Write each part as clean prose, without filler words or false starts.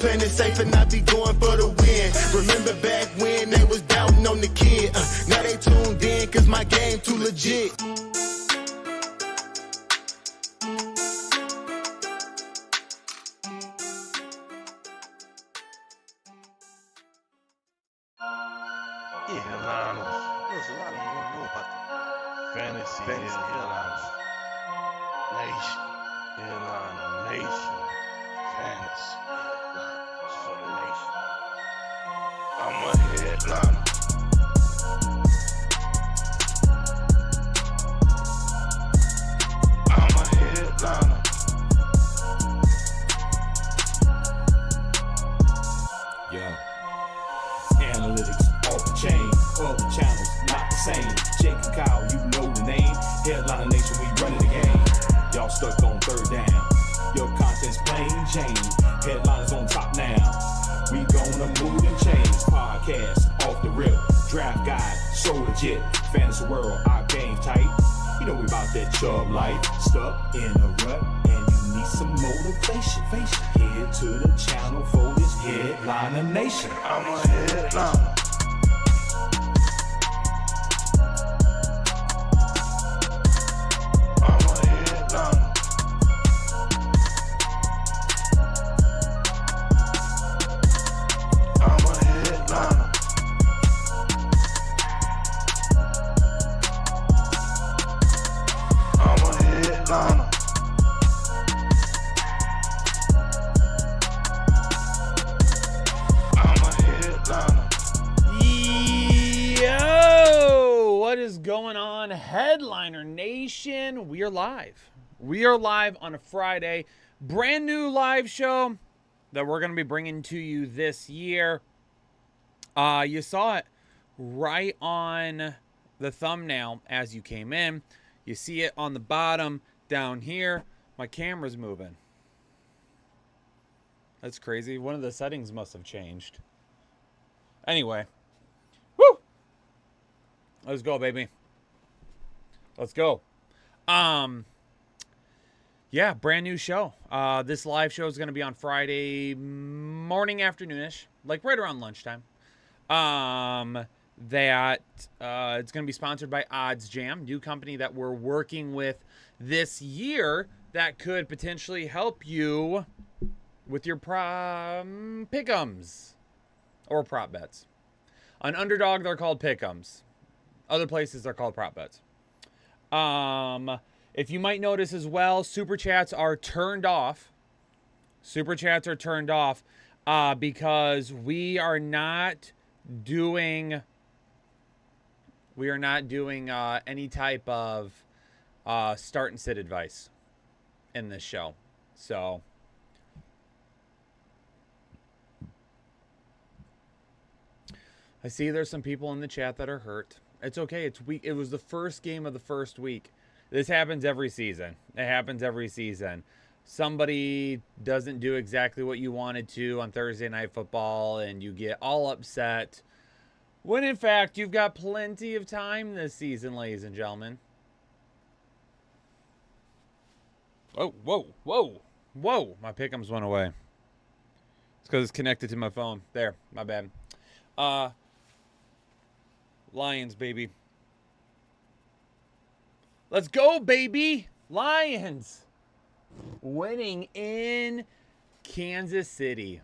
playing it safe and I be going for the win. Remember back when they was doubting on the kid. Now they tuned in cause my game too legit. There's a lot of you don't know about the fantasy headliners. Nation. Headliner Nation. Fantasy headliners for the nation. I'm a headliner. I'm a headliner. Yo. Analytics off the chain, other channels not the same. Jake and Kyle, you know the name. Headliner Nation, we running the game. Y'all stuck on third down. Your content's plain Jane. Headliners on top now. We gonna move and change. Podcast off the rip. Draft guide, so legit. Fantasy world, our game tight. You know we about that Chubb life. Stuck in a rut and you need some motivation. Head to the channel for this Headliner Nation. I'm a headliner. Headliner Nation, we are live. We are live on a Friday. Brand new live show that we're going to be bringing to you this year. You saw it right on the thumbnail as you came in. You see it on the bottom down here. My camera's moving. That's crazy. One of the settings must have changed. Anyway. Woo! Let's go, baby. Let's go. Yeah, brand new show. This live show is going to be on Friday morning, afternoonish, like right around lunchtime. It's going to be sponsored by OddsJam, new company that we're working with this year that could potentially help you with your pick'ems or prop bets. On Underdog, they're called pick'ems. Other places, they're called prop bets. If you might notice as well, super chats are turned off. Super chats are turned off because we are not doing any type of start and sit advice in this show. So I see there's some people in the chat that are hurt. It's okay. It's week. It was the first game of the first week. This happens every season. It happens every season. Somebody doesn't do exactly what you wanted to on Thursday Night Football, and you get all upset. When, in fact, you've got plenty of time this season, ladies and gentlemen. Oh, whoa, whoa, whoa. My pick'ems went away. It's because it's connected to my phone. There, my bad. Lions, baby. Let's go, baby. Lions. Winning in Kansas City.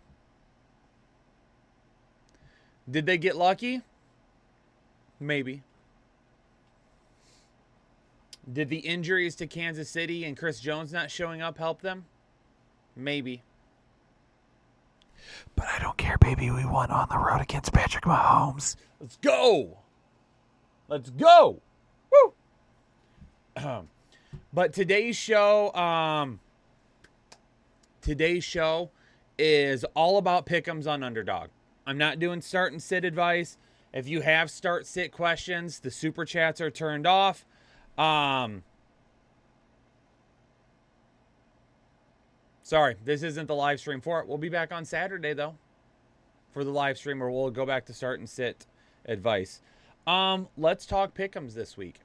Did they get lucky? Maybe. Did the injuries to Kansas City and Chris Jones not showing up help them? Maybe. But I don't care, baby. We won on the road against Patrick Mahomes. Let's go. Let's go. Woo. But today's show is all about pick'ems on Underdog. I'm not doing start and sit advice. If you have start sit questions, the super chats are turned off. Sorry, this isn't the live stream for it. We'll be back on Saturday though for the live stream where we'll go back to start and sit advice. Let's talk pick'ems this week.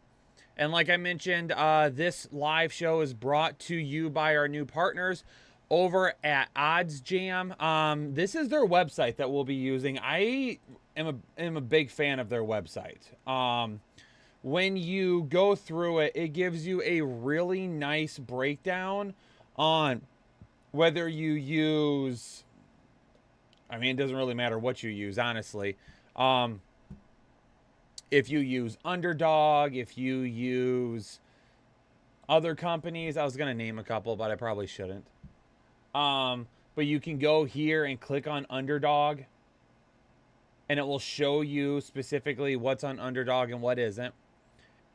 And like I mentioned, this live show is brought to you by our new partners. over at OddsJam. This is their website that we'll be using. I am a big fan of their website. When you go through it, it gives you a really nice breakdown on whether you use, I mean, it doesn't really matter what you use, honestly. If you use Underdog, if you use other companies, I was going to name a couple, but I probably shouldn't. But you can go here and click on Underdog, and it will show you specifically what's on Underdog and what isn't.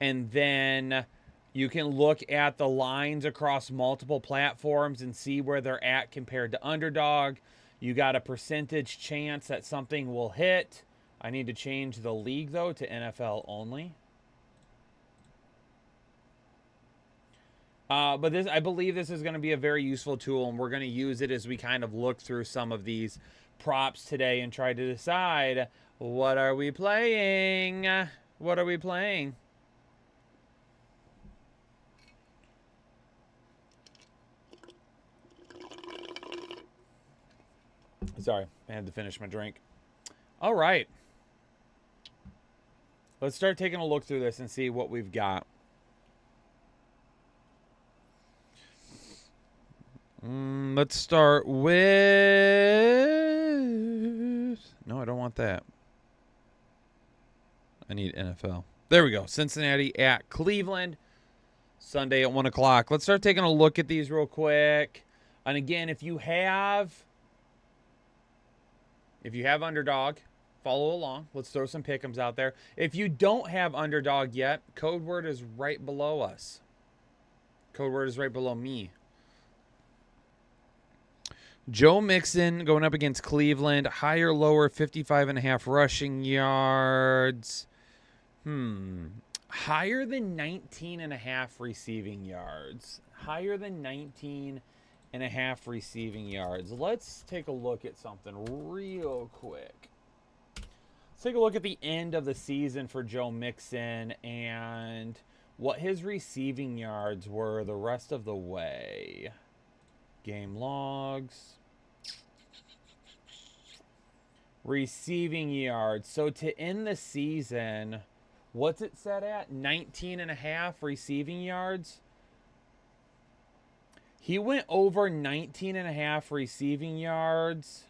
And then you can look at the lines across multiple platforms and see where they're at compared to Underdog. You got a percentage chance that something will hit. I need to change the league, though, to NFL only. But this, I believe this is going to be a very useful tool, and we're going to use it as we kind of look through some of these props today and try to decide, what are we playing? What are we playing? Sorry, I had to finish my drink. All right. Let's start taking a look through this and see what we've got. Let's start with... No, I don't want that. I need NFL. There we go. Cincinnati at Cleveland. Sunday at 1 o'clock. Let's start taking a look at these real quick. And again, if you have Underdog, follow along. Let's throw some pick'ems out there. If you don't have Underdog yet, code word is right below us. Code word is right below me. Joe Mixon going up against Cleveland. Higher, lower, 55.5 rushing yards. Higher than 19.5 receiving yards. Higher than 19.5 receiving yards. Let's take a look at something real quick. Let's take a look at the end of the season for Joe Mixon and what his receiving yards were the rest of the way. Game logs. Receiving yards. So to end the season, what's it set at? 19.5 receiving yards. He went over 19.5 receiving yards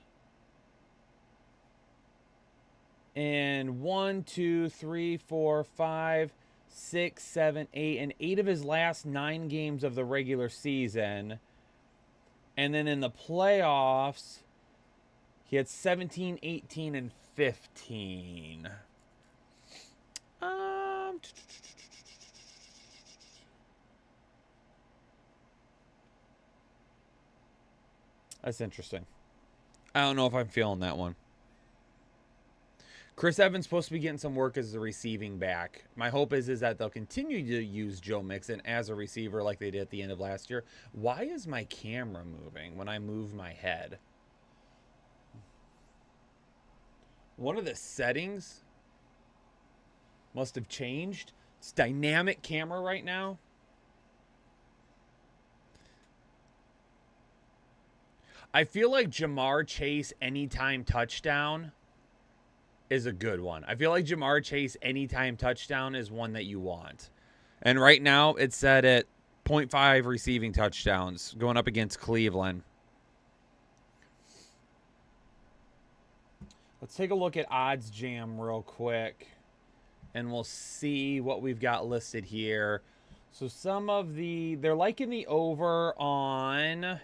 in 1, 2, 3, 4, 5, 6, 7, 8, and 8 of his last 9 games of the regular season. And then in the playoffs, he had 17, 18, and 15. That's interesting. I don't know if I'm feeling that one. Chris Evans supposed to be getting some work as a receiving back. My hope is that they'll continue to use Joe Mixon as a receiver like they did at the end of last year. Why is my camera moving when I move my head? One of the settings must have changed. It's dynamic camera right now. I feel like Jamar Chase anytime touchdown is a good one. I feel like Jamar Chase anytime touchdown is one that you want. And right now it's set at 0.5 receiving touchdowns going up against Cleveland. Let's take a look at OddsJam real quick, and we'll see what we've got listed here. So some of they're liking the over on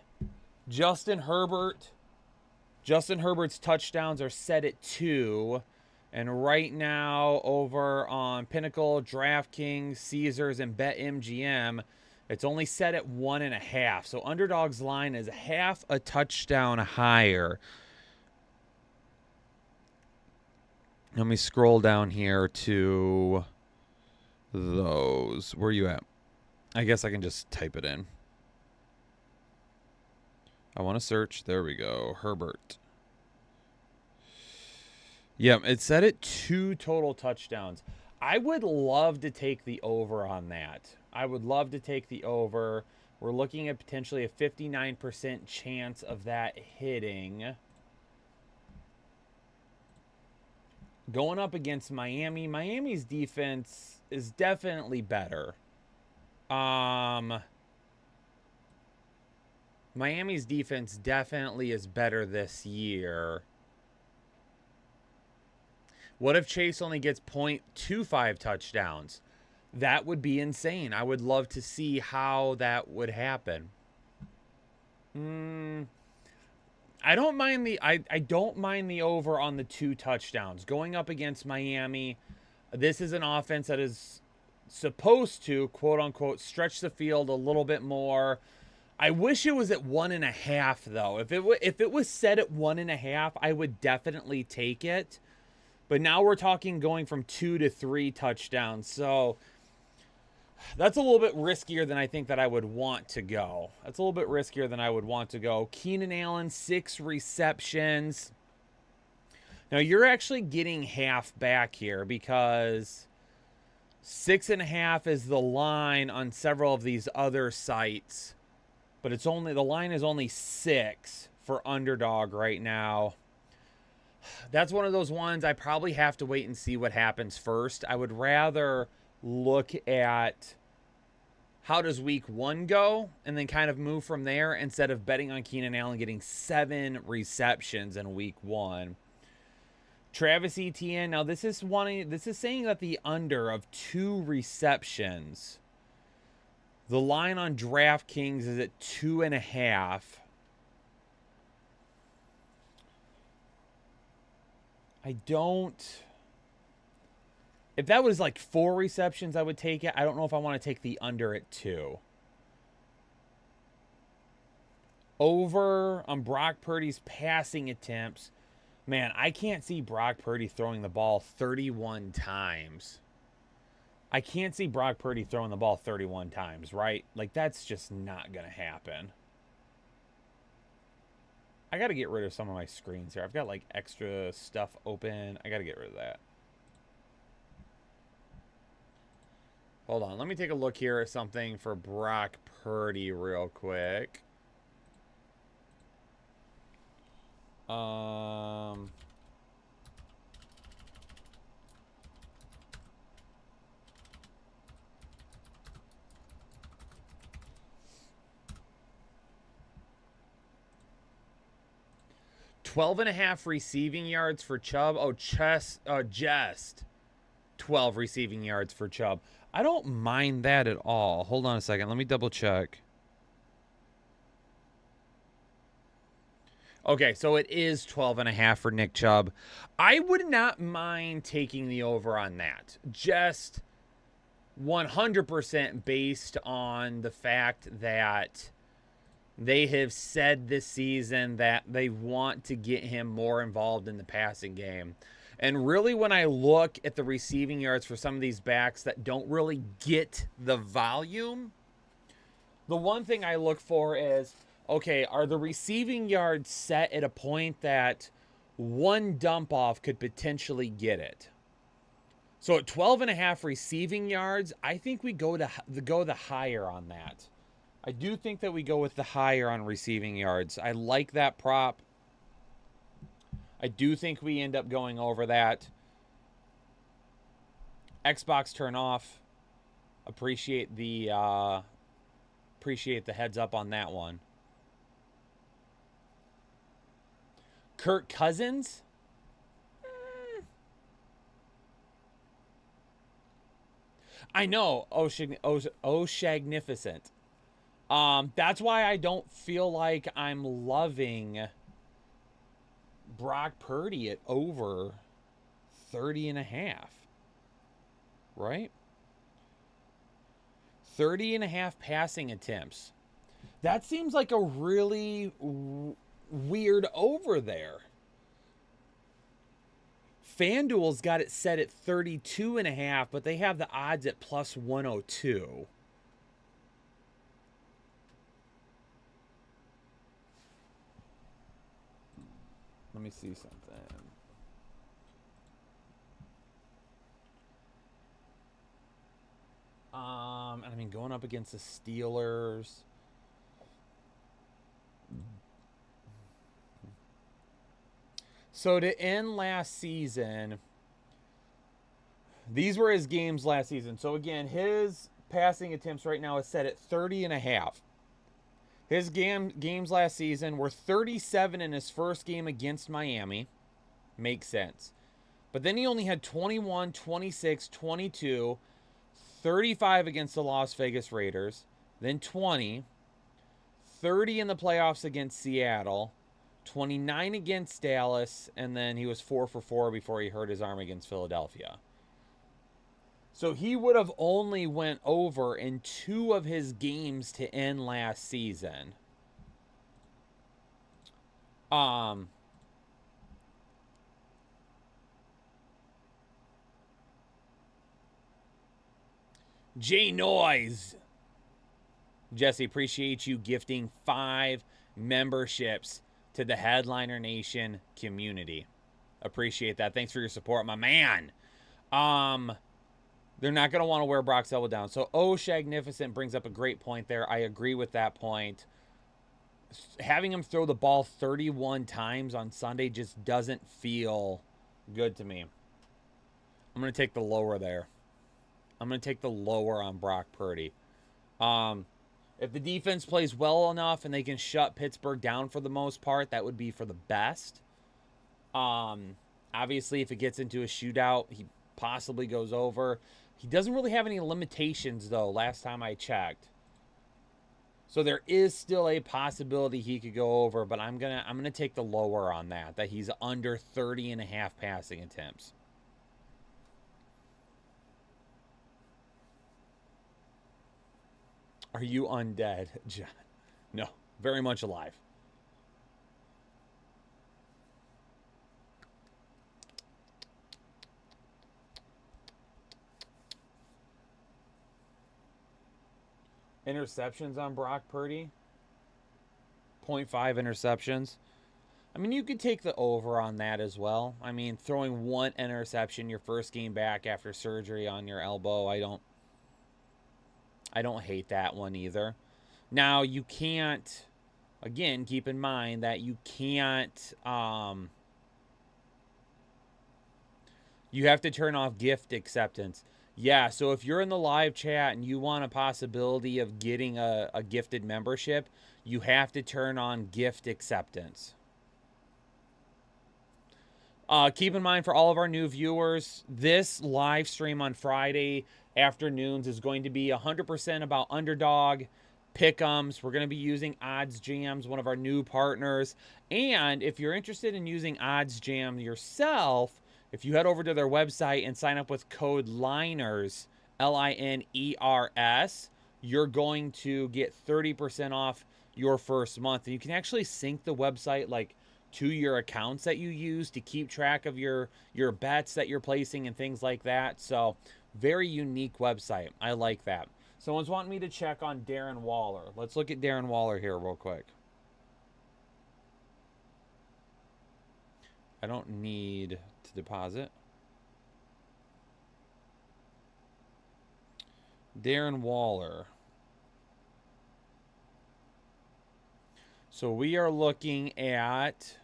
Justin Herbert. Justin Herbert's touchdowns are set at 2. And right now over on Pinnacle, DraftKings, Caesars, and BetMGM, it's only set at 1.5. So Underdog's line is half a touchdown higher. Let me scroll down here to those. Where are you at? I guess I can just type it in. I want to search. There we go. Herbert. Yeah, it's set at 2 total touchdowns. I would love to take the over on that. I would love to take the over. We're looking at potentially a 59% chance of that hitting. Going up against Miami. Miami's defense is definitely better. Miami's defense definitely is better this year. What if Chase only gets 0.25 touchdowns? That would be insane. I would love to see how that would happen. I don't mind the I don't mind the over on the 2 touchdowns. Going up against Miami, this is an offense that is supposed to, quote unquote, stretch the field a little bit more. I wish it was at 1.5 though. If it was set at 1.5, I would definitely take it. But now we're talking going from 2 to 3 touchdowns. So that's a little bit riskier than I think that I would want to go. That's a little bit riskier than I would want to go. Keenan Allen, 6 receptions. Now you're actually getting half back here because 6.5 is the line on several of these other sites. But it's only, the line is only 6 for Underdog right now. That's one of those ones I probably have to wait and see what happens first. I would rather look at how does week 1 go and then kind of move from there instead of betting on Keenan Allen getting 7 receptions in week 1. Travis Etienne, now this is saying that the under of 2 receptions. The line on DraftKings is at 2.5. If that was like 4 receptions, I would take it. I don't know if I want to take the under at 2. Over on Brock Purdy's passing attempts. Man, I can't see Brock Purdy throwing the ball 31 times. I can't see Brock Purdy throwing the ball 31 times, right? Like, that's just not going to happen. I got to get rid of some of my screens here. I've got, like, extra stuff open. I got to get rid of that. Hold on. Let me take a look here at something for Brock Purdy real quick. 12.5 receiving yards for Chubb. Oh, just 12 receiving yards for Chubb. I don't mind that at all. Hold on a second. Let me double check. Okay, so it is 12.5 for Nick Chubb. I would not mind taking the over on that. Just 100% based on the fact that they have said this season that they want to get him more involved in the passing game. And really, when I look at the receiving yards for some of these backs that don't really get the volume, the one thing I look for is, okay, are the receiving yards set at a point that one dump off could potentially get it? So at 12.5 receiving yards, I think we go the higher on that. I do think that we go with the higher on receiving yards. I like that prop. I do think we end up going over that. Xbox turn off. Appreciate the heads up on that one. Kirk Cousins? I know. Shagnificent. That's why I don't feel like I'm loving Brock Purdy at over 30.5. Right? 30.5 passing attempts. That seems like a really weird over there. FanDuel's got it set at 32.5, but they have the odds at plus 102. Let me see something. And I mean, going up against the Steelers. So to end last season, these were his games last season. So again, his passing attempts right now is set at 30.5. His games last season were 37 in his first game against Miami. Makes sense. But then he only had 21, 26, 22, 35 against the Las Vegas Raiders, then 20, 30 in the playoffs against Seattle, 29 against Dallas, and then he was 4 for 4 before he hurt his arm against Philadelphia. So he would have only went over in 2 of his games to end last season. J Noise. Jesse, appreciate you gifting 5 memberships to the Headliner Nation community. Appreciate that. Thanks for your support, my man. They're not going to want to wear Brock's elbow down. So, Shagnificent brings up a great point there. I agree with that point. Having him throw the ball 31 times on Sunday just doesn't feel good to me. I'm going to take the lower there. I'm going to take the lower on Brock Purdy. If the defense plays well enough and they can shut Pittsburgh down for the most part, that would be for the best. Obviously, if it gets into a shootout, he possibly goes over. He doesn't really have any limitations, though, last time I checked. So there is still a possibility he could go over, but I'm gonna take the lower on that he's under 30.5 passing attempts. Are you undead, John? No, very much alive. Interceptions on Brock Purdy. 0.5 interceptions. I mean, you could take the over on that as well. I mean, throwing 1 interception your first game back after surgery on your elbow, I don't hate that one either. Now, you can't, again, keep in mind that you can't, you have to turn off gift acceptance. Yeah, so if you're in the live chat and you want a possibility of getting a gifted membership, you have to turn on gift acceptance. Keep in mind for all of our new viewers, this live stream on Friday afternoons is going to be 100% about Underdog Pick'ems. We're going to be using OddsJam, one of our new partners. And if you're interested in using OddsJam yourself, if you head over to their website and sign up with code LINERS, LINERS, you're going to get 30% off your first month. And you can actually sync the website like to your accounts that you use to keep track of your bets that you're placing and things like that. So very unique website. I like that. Someone's wanting me to check on Darren Waller. Let's look at Darren Waller here real quick. I don't need to deposit. Darren Waller. So we are looking at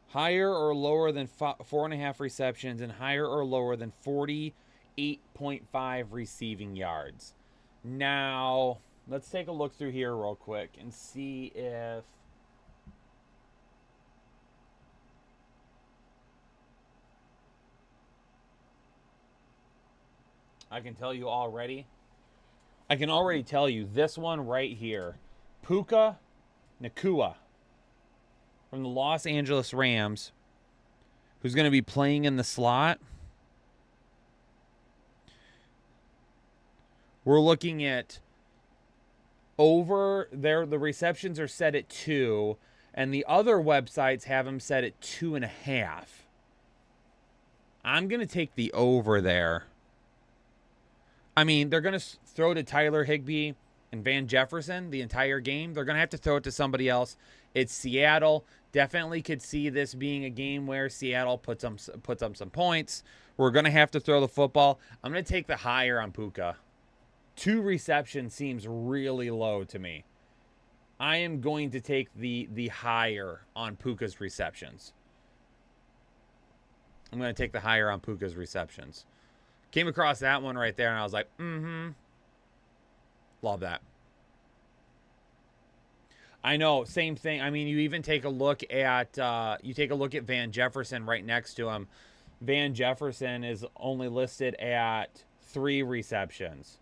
higher or lower than 4.5 receptions and higher or lower than 48.5 receiving yards. Now, let's take a look through here real quick and see if I can tell you already. I can already tell you this one right here. Puka Nacua from the Los Angeles Rams, who's going to be playing in the slot. We're looking at over there. The receptions are set at 2, and the other websites have them set at 2.5. I'm going to take the over there. I mean, they're going to throw to Tyler Higbee and Van Jefferson the entire game. They're going to have to throw it to somebody else. It's Seattle. Definitely could see this being a game where Seattle puts up some points. We're going to have to throw the football. I'm going to take the higher on Puka. 2 receptions seems really low to me. I am going to take the higher on Puka's receptions. I'm going to take the higher on Puka's receptions. Came across that one right there, and I was like, love that. I know, same thing. I mean, you even take a look at Van Jefferson right next to him. Van Jefferson is only listed at 3 receptions.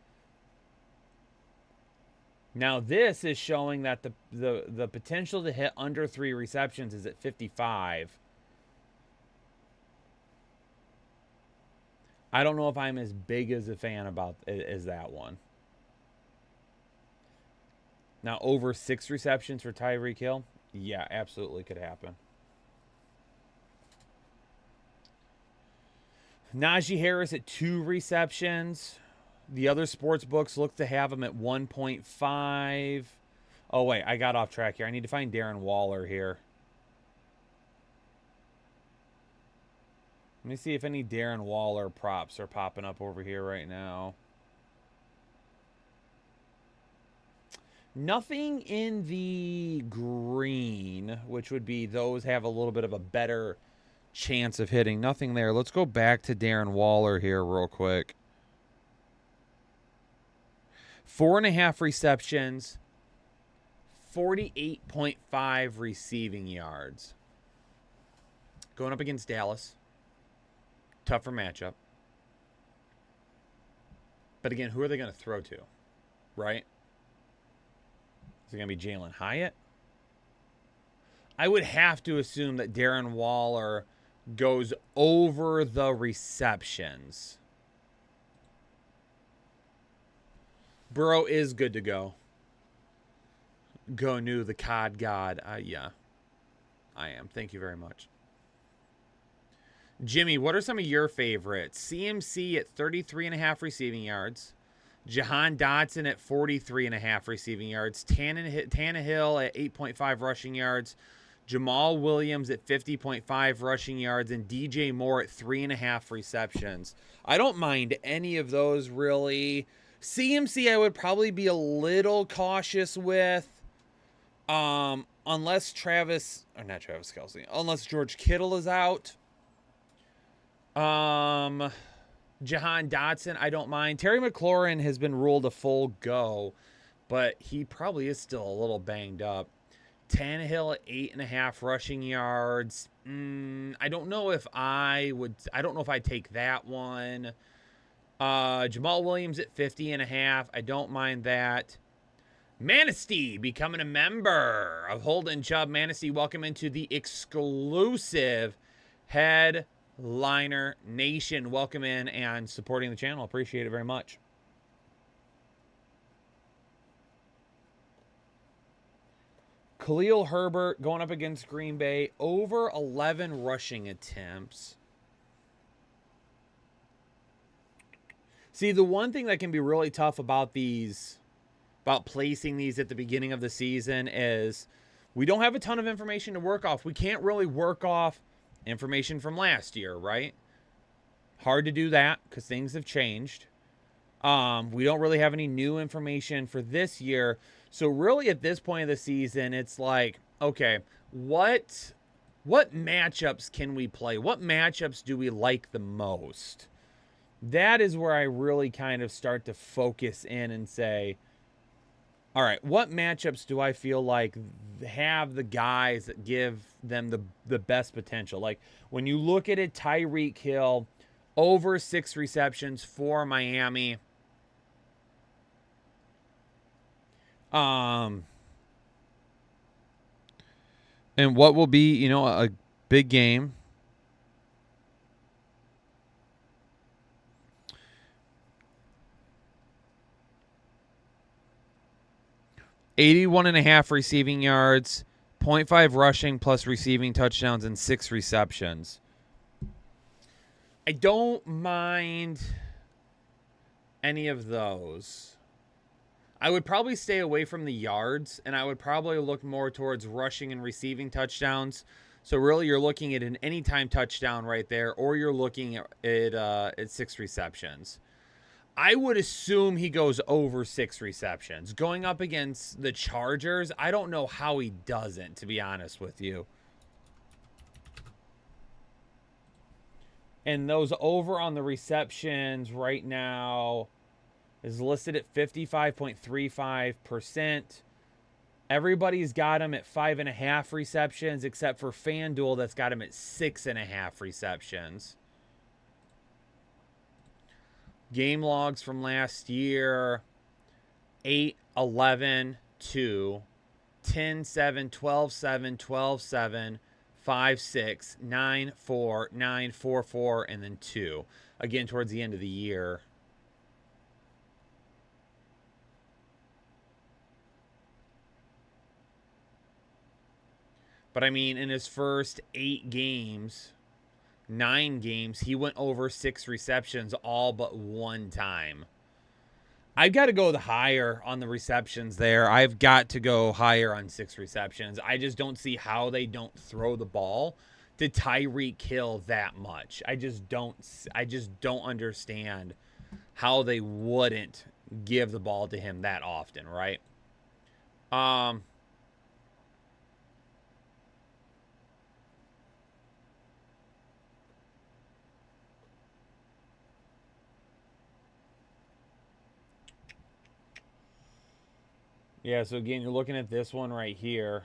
Now this is showing that the potential to hit under 3 receptions is at 55. I don't know if I'm as big as a fan about as that one. Now over 6 receptions for Tyreek Hill, yeah, absolutely could happen. Najee Harris at 2 receptions. The other sports books look to have him at 1.5. Oh, wait, I got off track here. I need to find Darren Waller here. Let me see if any Darren Waller props are popping up over here right now. Nothing in the green, which would be those have a little bit of a better chance of hitting. Nothing there. Let's go back to Darren Waller here real quick. 4.5 receptions, 48.5 receiving yards. Going up against Dallas. Tougher matchup. But again, who are they going to throw to? Right? Is it going to be Jalen Hyatt? I would have to assume that Darren Waller goes over the receptions. Burrow is good to go. Go new, the COD God. Yeah, I am. Thank you very much. Jimmy, what are some of your favorites? CMC at 33.5 receiving yards. Jahan Dotson at 43.5 receiving yards. Tannehill at 8.5 rushing yards. Jamal Williams at 50.5 rushing yards. And DJ Moore at 3.5 receptions. I don't mind any of those, really. CMC, I would probably be a little cautious with. Unless unless George Kittle is out. Jahan Dotson, I don't mind. Terry McLaurin has been ruled a full go, but he probably is still a little banged up. Tannehill at 8.5 rushing yards. I don't know if I'd take that one. Jamal Williams at 50.5. I don't mind that. Manistee becoming a member of Holden Chubb. Manistee, welcome into the exclusive Headliner Nation. Welcome in and supporting the channel. Appreciate it very much. Khalil Herbert going up against Green Bay. Over 11 rushing attempts. See, the one thing that can be really tough about placing these at the beginning of the season is we don't have a ton of information to work off. We can't really work off information from last year, right? Hard to do that because things have changed. We don't really have any new information for this year. So really at this point of the season, it's like, okay, what matchups can we play? What matchups do we like the most? That is where I really kind of start to focus in and say, all right, what matchups do I feel like have the guys that give them the best potential? Like when you look at it, Tyreek Hill, over 6 receptions for Miami. And what will be, a big game. $81.5 receiving yards, 0.5 rushing plus receiving touchdowns, and 6 receptions. I don't mind any of those. I would probably stay away from the yards, and I would probably look more towards rushing and receiving touchdowns. So really, you're looking at an anytime touchdown right there, or you're looking at 6 receptions. I would assume he goes over 6 receptions. Going up against the Chargers, I don't know how he doesn't, to be honest with you. And those over on the receptions right now is listed at 55.35%. Everybody's got him at 5.5 receptions, except for FanDuel that's got him at 6.5 receptions. Game logs from last year: 8, 11, 2, 10, 7, 12, 7, 12, 7, 5, 6, 9, 4, 9, 4, 4, and then 2. Again, towards the end of the year. But I mean, in his first 8 games, 9 games, he went over 6 receptions all but one time. I've got to go the higher on the receptions there. I've got to go higher on 6 receptions. I just don't see how they don't throw the ball to Tyreek Hill that much. I just don't understand how they wouldn't give the ball to him that often, right? Yeah, so again, you're looking at this one right here.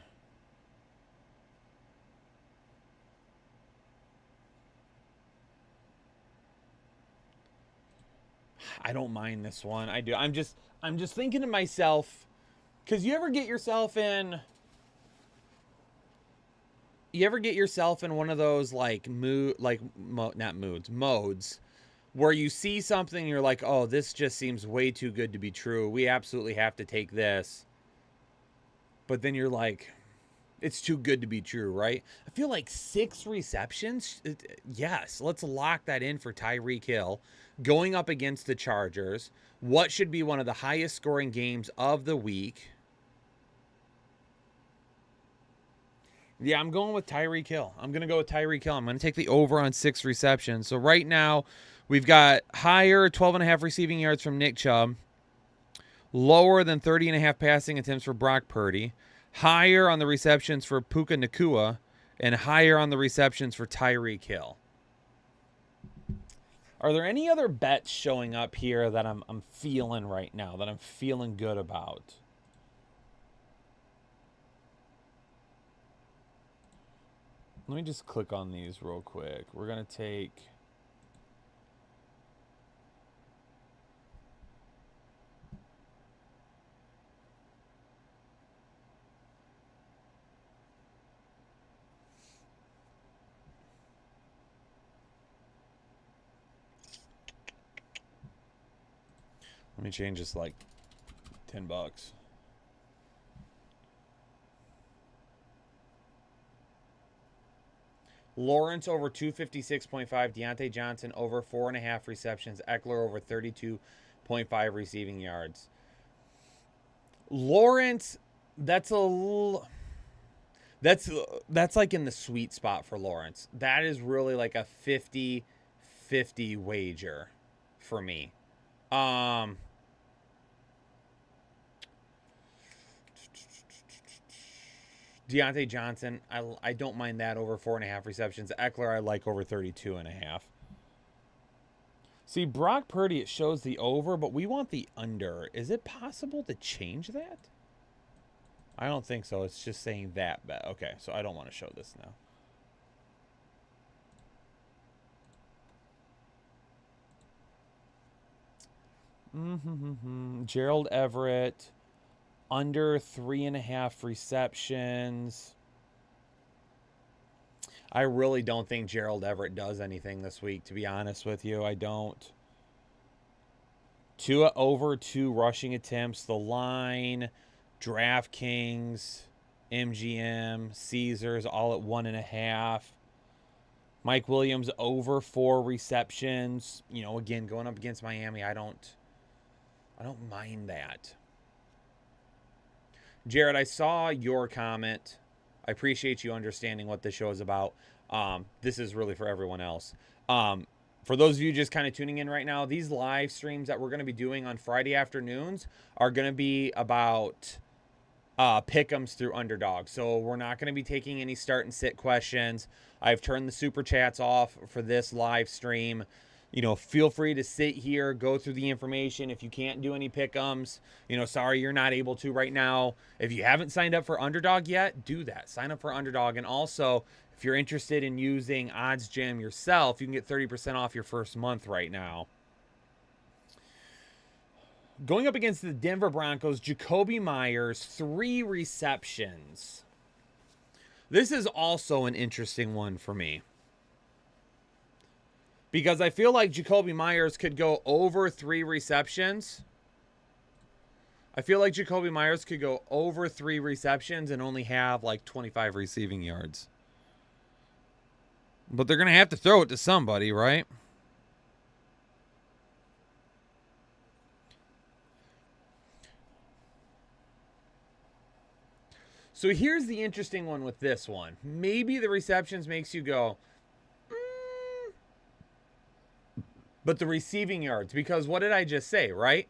I don't mind this one. I do. I'm just thinking to myself, because you ever get yourself in one of those like modes where you see something and you're like, oh, this just seems way too good to be true. We absolutely have to take this. But then you're like, it's too good to be true, right? I feel like 6 receptions. Yes, let's lock that in for Tyreek Hill going up against the Chargers. What should be one of the highest scoring games of the week? Yeah, I'm going with Tyreek Hill. I'm going to go with Tyreek Hill. I'm going to take the over on 6 receptions. So right now, we've got higher 12.5 receiving yards from Nick Chubb, lower than 30.5 passing attempts for Brock Purdy, higher on the receptions for Puka Nacua, and higher on the receptions for Tyreek Hill. Are there any other bets showing up here that I'm feeling right now, that I'm feeling good about? Let me just click on these real quick. We're going to take... Let me change this like $10. Lawrence over 256.5. Deontay Johnson over 4.5 receptions. Eckler over 32.5 receiving yards. Lawrence, that's like in the sweet spot for Lawrence. That is really like a 50-50 wager for me. Deontay Johnson, I don't mind that over 4.5 receptions. Eckler, I like over 32.5. See, Brock Purdy, it shows the over, but we want the under. Is it possible to change that? I don't think so. It's just saying that bet. Okay, so I don't want to show this now. Gerald Everett, under 3.5 receptions. I really don't think Gerald Everett does anything this week, to be honest with you. I don't. Over 2 rushing attempts. The line, DraftKings, MGM, Caesars, all at 1.5. Mike Williams over 4 receptions. You know, again, going up against Miami, I don't mind that. Jared, I saw your comment. I appreciate you understanding what this show is about. This is really for everyone else. For those of you just kind of tuning in right now, these live streams that we're going to be doing on Friday afternoons are going to be about pick'ems through Underdog. So we're not going to be taking any start and sit questions. I've turned the super chats off for this live stream. You know, feel free to sit here, go through the information. If you can't do any pick'ems, you know, sorry you're not able to right now. If you haven't signed up for Underdog yet, do that. Sign up for Underdog. And also, if you're interested in using OddsJam yourself, you can get 30% off your first month right now. Going up against the Denver Broncos, Jacoby Myers, 3 receptions. This is also an interesting one for me, because I feel like Jacoby Myers could go over 3 receptions. I feel like Jacoby Myers could go over 3 receptions and only have like 25 receiving yards. But they're going to have to throw it to somebody, right? So here's the interesting one with this one. Maybe the receptions makes you go, but the receiving yards, because what did I just say, right?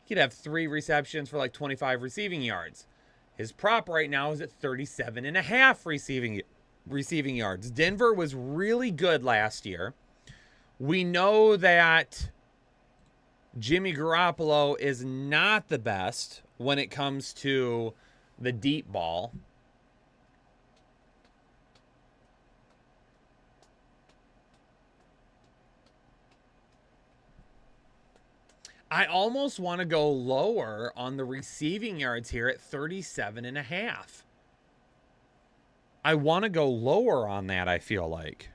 He'd have 3 receptions for like 25 receiving yards. His prop right now is at 37.5 receiving yards. Denver was really good last year. We know that Jimmy Garoppolo is not the best when it comes to the deep ball. I almost want to go lower on the receiving yards here at 37.5. I want to go lower on that, I feel like.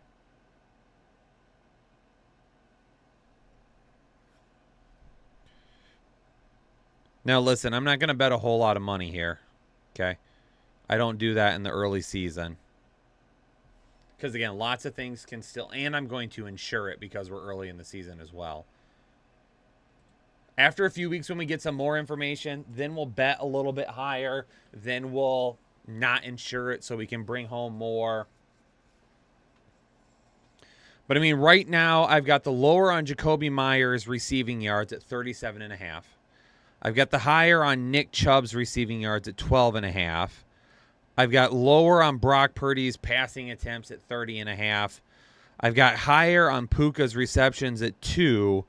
Now, listen, I'm not going to bet a whole lot of money here. Okay? I don't do that in the early season. Because, again, lots of things can still... And I'm going to insure it because we're early in the season as well. After a few weeks when we get some more information, then we'll bet a little bit higher. Then we'll not insure it so we can bring home more. But, I mean, right now, I've got the lower on Jacoby Myers receiving yards at 37.5. I've got the higher on Nick Chubb's receiving yards at 12.5. I've got lower on Brock Purdy's passing attempts at 30.5. I've got higher on Puka's receptions at 2.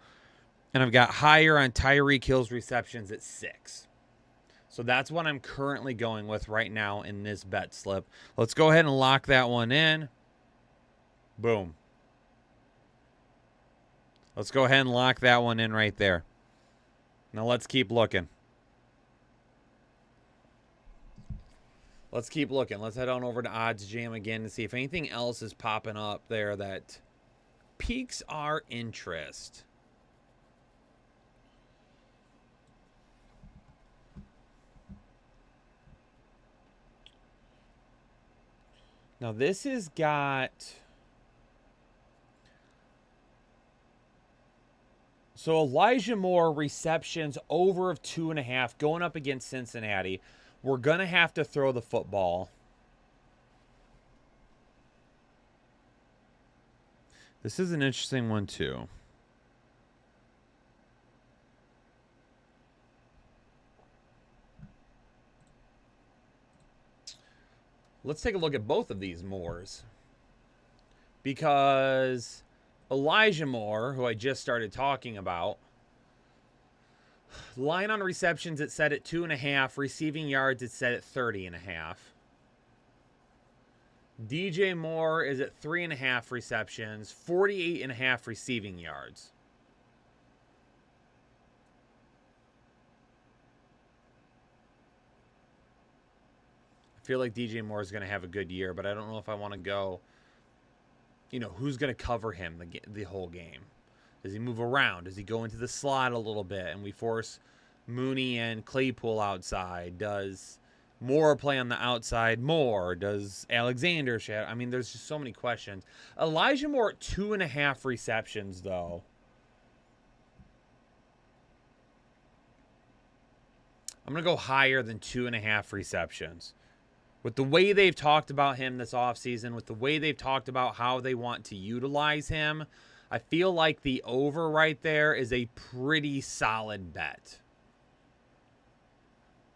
And I've got higher on Tyreek Hill's receptions at 6. So that's what I'm currently going with right now in this bet slip. Let's go ahead and lock that one in. Boom. Let's go ahead and lock that one in right there. Now let's keep looking. Let's keep looking. Let's head on over to OddsJam again and see if anything else is popping up there that piques our interest. Now this has got... So Elijah Moore receptions over of 2.5 going up against Cincinnati. We're going to have to throw the football. This is an interesting one too. Let's take a look at both of these Moores. Because Elijah Moore, who I just started talking about, line on receptions, it's set at 2.5. Receiving yards, it's set at 30.5. DJ Moore is at 3.5 receptions, 48.5 receiving yards. I feel like DJ Moore is going to have a good year, but I don't know if I want to go, you know, who's going to cover him the whole game? Does he move around? Does he go into the slot a little bit and we force Mooney and Claypool outside? Does Moore play on the outside more? Does Alexander share? I mean, there's just so many questions. Elijah Moore at 2.5 receptions, though. I'm going to go higher than 2.5 receptions. With the way they've talked about him this offseason, with the way they've talked about how they want to utilize him, I feel like the over right there is a pretty solid bet.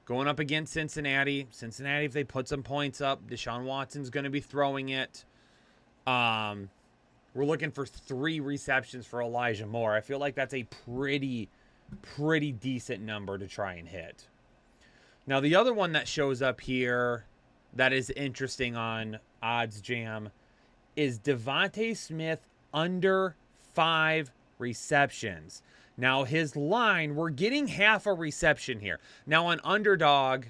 Going up against Cincinnati. Cincinnati, if they put some points up, Deshaun Watson's going to be throwing it. We're looking for 3 receptions for Elijah Moore. I feel like that's a pretty decent number to try and hit. Now, the other one that shows up here that is interesting on OddsJam is Devontae Smith under 5 receptions. Now, his line, we're getting half a reception here. Now, on Underdog,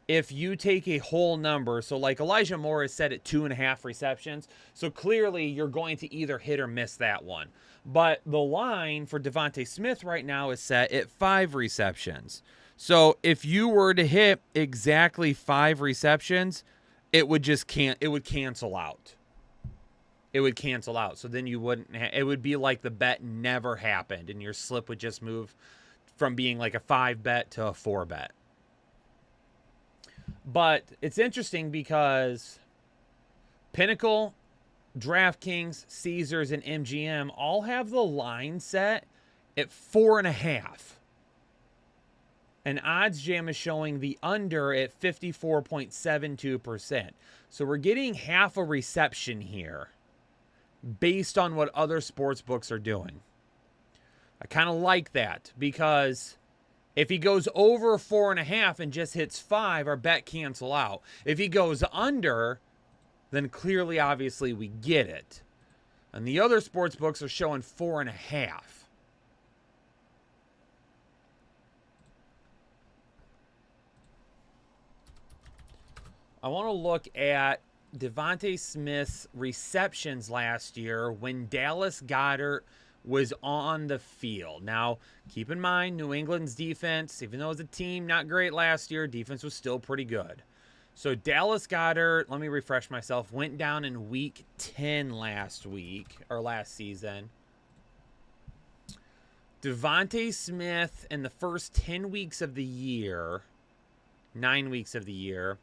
if you take a whole number, so like Elijah Moore is set at 2.5 receptions, so clearly you're going to either hit or miss that one. But the line for Devontae Smith right now is set at 5 receptions. So if you were to hit exactly 5 receptions, it would cancel out. It would cancel out. So then you wouldn't, it would be like the bet never happened and your slip would just move from being like a 5 bet to a 4 bet. But it's interesting because Pinnacle, DraftKings, Caesars, and MGM all have the line set at 4.5. And OddsJam is showing the under at 54.72%. So we're getting half a reception here based on what other sports books are doing. I kind of like that because if he goes over 4.5 and just hits 5, our bet cancel out. If he goes under, then clearly, obviously, we get it. And the other sports books are showing 4.5. I want to look at Devontae Smith's receptions last year when Dallas Goedert was on the field. Now, keep in mind, New England's defense, even though as a team not great last year, defense was still pretty good. So Dallas Goedert, let me refresh myself, went down in week 10 last season. Devontae Smith in the first 10 weeks of the year, 9 weeks of the year,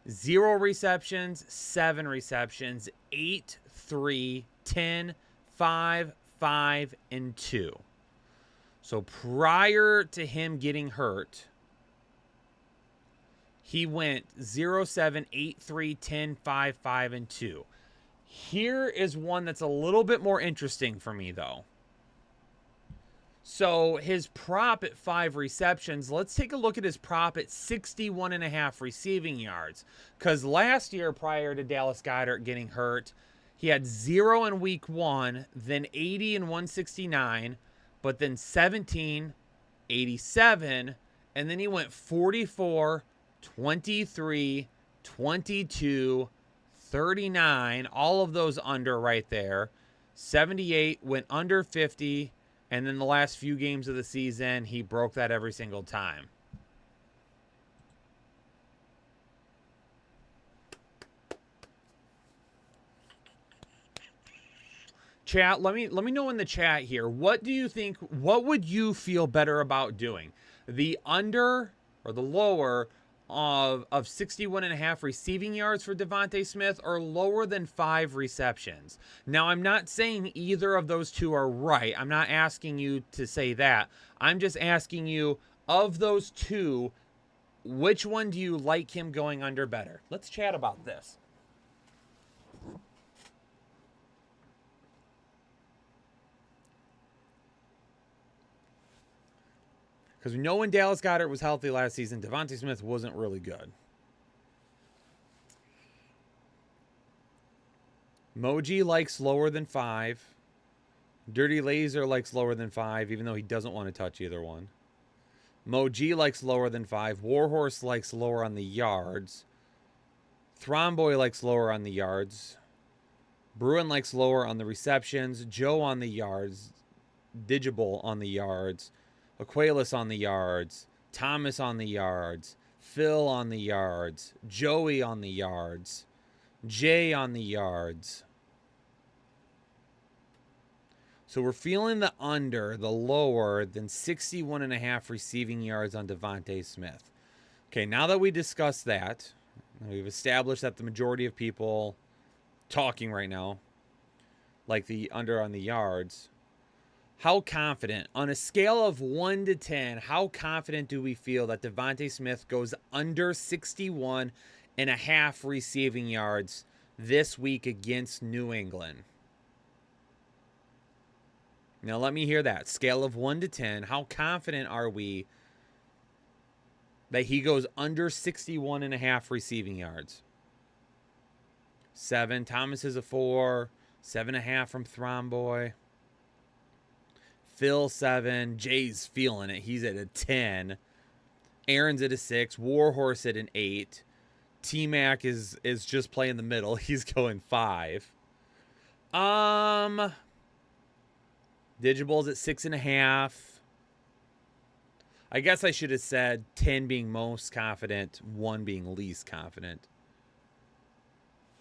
0 receptions, 7 receptions, 8, 3, 10, 5, 5, and 2. So prior to him getting hurt, he went 0, 7, 8, 3, 10, 5, 5, and 2. Here is one that's a little bit more interesting for me, though. So his prop at 5 receptions, let's take a look at his prop at 61.5 receiving yards. Because last year, prior to Dallas Goedert getting hurt, he had 0 in week 1, then 80 and 169, but then 17, 87, and then he went 44, 23, 22, 39, all of those under right there. 78 went under 50. And then the last few games of the season, he broke that every single time. Chat, let me know in the chat here. What do you think, what would you feel better about doing? The under or the lower of 61.5 receiving yards for Devontae Smith or lower than 5 receptions? Now, I'm not saying either of those two are right. I'm not asking you to say that. I'm just asking you, of those two, which one do you like him going under better? Let's chat about this. Because we know when Dallas Goedert was healthy last season, Devontae Smith wasn't really good. Moji likes lower than 5. Dirty Laser likes lower than 5, even though he doesn't want to touch either one. Moji likes lower than 5. Warhorse likes lower on the yards. Thromboy likes lower on the yards. Bruin likes lower on the receptions. Joe on the yards. Digital on the yards. Aqualis on the yards, Thomas on the yards, Phil on the yards, Joey on the yards, Jay on the yards. So we're feeling the under, the lower than 61.5 receiving yards on Devontae Smith. Okay, now that we discussed that, we've established that the majority of people talking right now like the under on the yards. How confident, on a scale of 1 to 10, how confident do we feel that Devontae Smith goes under 61.5 receiving yards this week against New England? Now, let me hear that. Scale of 1 to 10, how confident are we that he goes under 61.5 receiving yards? 7. Thomas is a 4. 7.5 from Thromboy. Phil 7. Jay's feeling it. He's at a 10. Aaron's at a 6. Warhorse at an 8. T-Mac is just playing the middle. He's going 5. Digible's at 6.5. I guess I should have said 10 being most confident, 1 being least confident.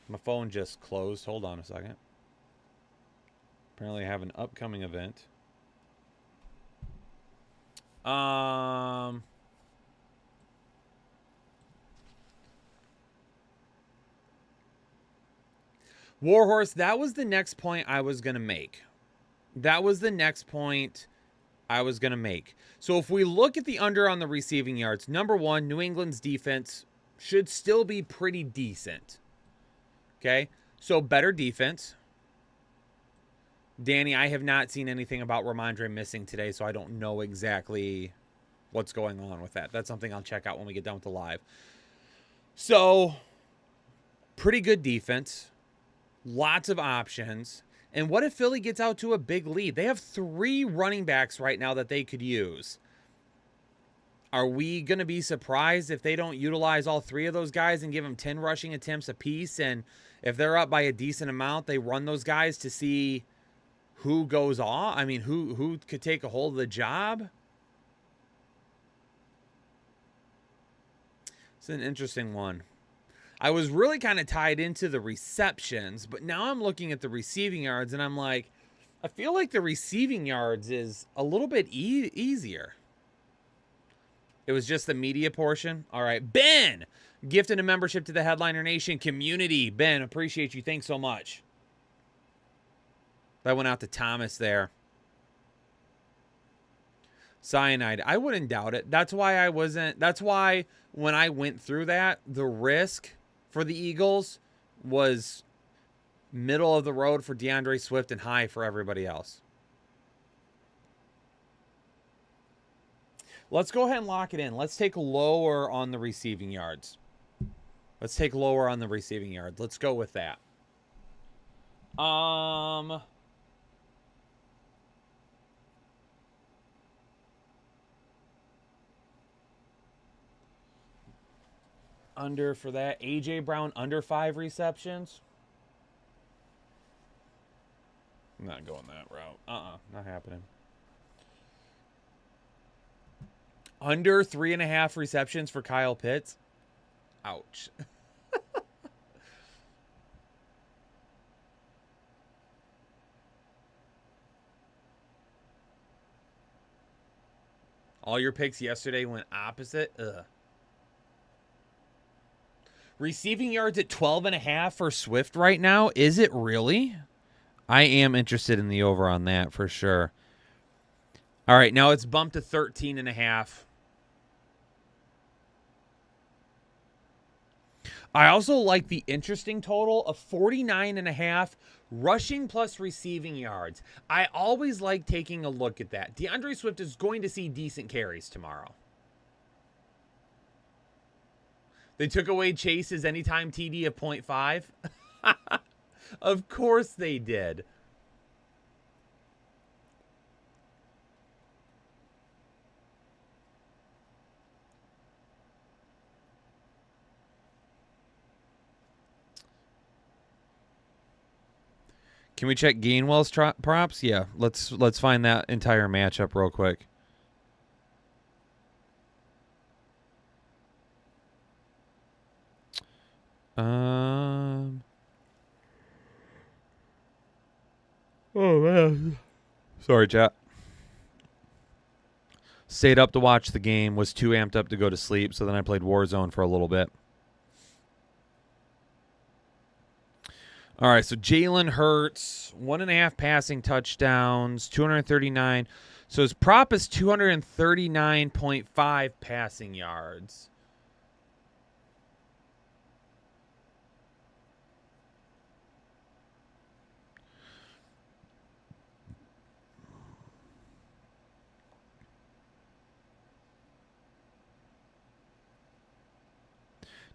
My phone just closed. Hold on a second. Apparently I have an upcoming event. Warhorse, that was the next point I was going to make. So if we look at the under on the receiving yards, number 1, New England's defense should still be pretty decent. Okay? So better defense. Danny, I have not seen anything about Ramondre missing today, so I don't know exactly what's going on with that. That's something I'll check out when we get done with the live. So, pretty good defense. Lots of options. And what if Philly gets out to a big lead? They have 3 running backs right now that they could use. Are we going to be surprised if they don't utilize all 3 of those guys and give them 10 rushing attempts apiece? And if they're up by a decent amount, they run those guys to see who goes off? I mean, who could take a hold of the job? It's an interesting one. I was really kind of tied into the receptions, but now I'm looking at the receiving yards, and I'm like, I feel like the receiving yards is a little bit easier. It was just the media portion. All right, Ben, gifted a membership to the Headliner Nation community. Ben, appreciate you. Thanks so much. That went out to Thomas there. Cyanide. I wouldn't doubt it. That's why when I went through that, the risk for the Eagles was middle of the road for DeAndre Swift and high for everybody else. Let's go ahead and lock it in. Let's take lower on the receiving yards. Let's go with that. Under for that. A.J. Brown under 5 receptions. I'm not going that route. Not happening. Under 3.5 receptions for Kyle Pitts. Ouch. All your picks yesterday went opposite. Ugh. Receiving yards at 12.5 for Swift right now. Is it really? I am interested in the over on that for sure. All right, now it's bumped to 13.5. I also like the interesting total of 49.5 rushing plus receiving yards. I always like taking a look at that. DeAndre Swift is going to see decent carries tomorrow. They took away Chase's anytime TD of 0.5. Of course they did. Can we check Gainwell's props? Yeah, let's find that entire matchup real quick. Oh man. Sorry, chat. Stayed up to watch the game, was too amped up to go to sleep, so then I played Warzone for a little bit. All right, so Jalen Hurts, 1.5 passing touchdowns, 239. So his prop is 239.5 passing yards.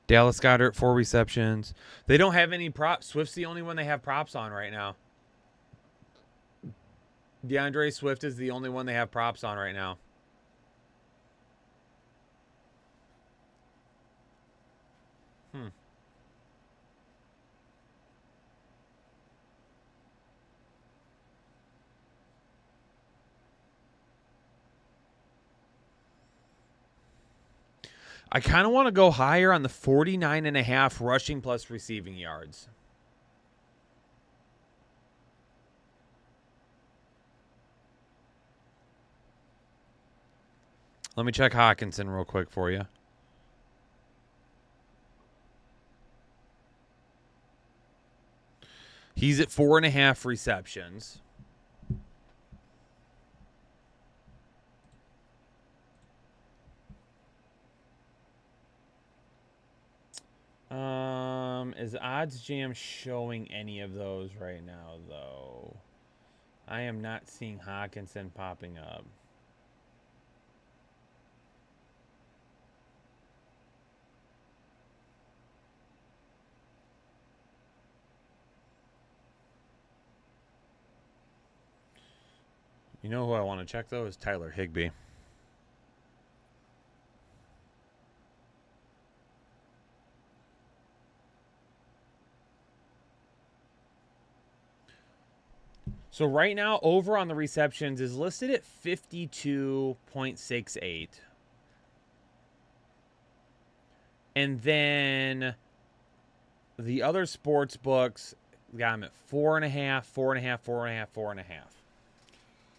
Dallas Goedert, 4 receptions. They don't have any props. Swift's the only one they have props on right now. DeAndre Swift is the only one they have props on right now. I kind of want to go higher on the 49.5 rushing plus receiving yards. Let me check Hawkinson real quick for you. He's at 4.5 receptions. Is OddsJam showing any of those right now, though? I am not seeing Hawkinson popping up. You know who I want to check, though, is Tyler Higbee. So right now, over on the receptions is listed at 52.68. And then the other sports books got him at 4.5, 4.5, 4.5, 4.5.